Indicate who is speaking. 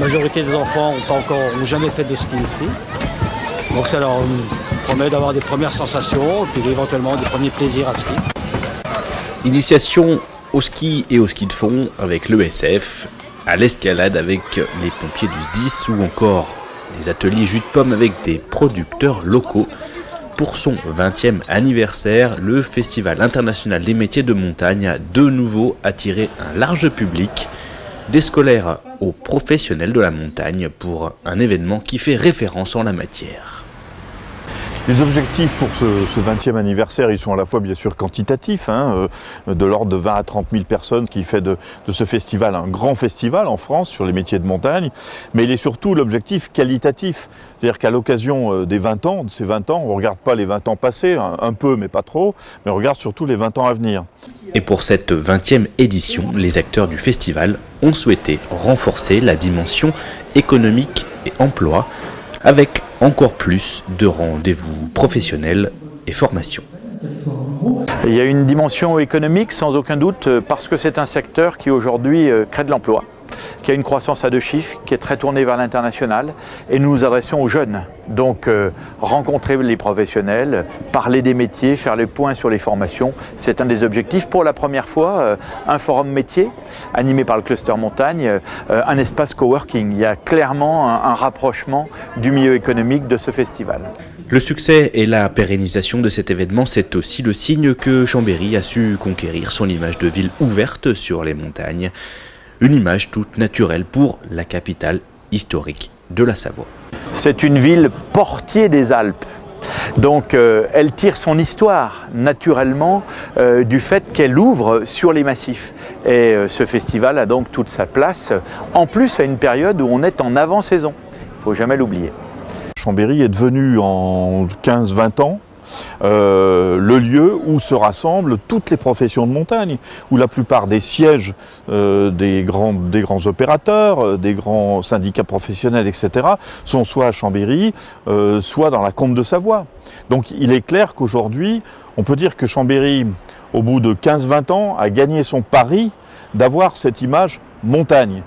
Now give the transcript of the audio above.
Speaker 1: La majorité des enfants n'ont jamais fait de ski ici. Donc ça leur promet d'avoir des premières sensations, puis éventuellement des premiers plaisirs à ski.
Speaker 2: Initiation au ski et au ski de fond avec l'ESF, à l'escalade avec les pompiers du SDIS ou encore des ateliers jus de pomme avec des producteurs locaux. Pour son 20e anniversaire, le Festival international des métiers de montagne a de nouveau attiré un large public, des scolaires aux professionnels de la montagne, pour un événement qui fait référence en la matière.
Speaker 3: Les objectifs pour ce 20e anniversaire, ils sont à la fois bien sûr quantitatifs, de l'ordre de 20 à 30 000 personnes, qui fait de ce festival un grand festival en France sur les métiers de montagne, mais il est surtout l'objectif qualitatif. C'est-à-dire qu'à l'occasion des 20 ans, de ces 20 ans, on ne regarde pas les 20 ans passés, un peu mais pas trop, mais on regarde surtout les 20 ans à venir.
Speaker 2: Et pour cette 20e édition, les acteurs du festival ont souhaité renforcer la dimension économique et emploi, avec encore plus de rendez-vous professionnels et formation.
Speaker 4: Il y a une dimension économique sans aucun doute, parce que c'est un secteur qui aujourd'hui crée de l'emploi, qui a une croissance à 2 chiffres, qui est très tournée vers l'international, et nous nous adressons aux jeunes. Donc rencontrer les professionnels, parler des métiers, faire le point sur les formations, c'est un des objectifs. Pour la première fois, un forum métier animé par le cluster montagne, un espace coworking. Il y a clairement un rapprochement du milieu économique de ce festival.
Speaker 2: Le succès et la pérennisation de cet événement, c'est aussi le signe que Chambéry a su conquérir son image de ville ouverte sur les montagnes. Une image toute naturelle pour la capitale historique de la Savoie.
Speaker 4: C'est une ville portier des Alpes. Donc elle tire son histoire naturellement du fait qu'elle ouvre sur les massifs. Et ce festival a donc toute sa place, en plus à une période où on est en avant-saison. Il ne faut jamais l'oublier.
Speaker 3: Chambéry est devenu en 15-20 ans le lieu où se rassemblent toutes les professions de montagne, où la plupart des sièges des grands opérateurs, des grands syndicats professionnels, etc., sont soit à Chambéry, soit dans la Combe de Savoie. Donc il est clair qu'aujourd'hui, on peut dire que Chambéry, au bout de 15-20 ans, a gagné son pari d'avoir cette image montagne.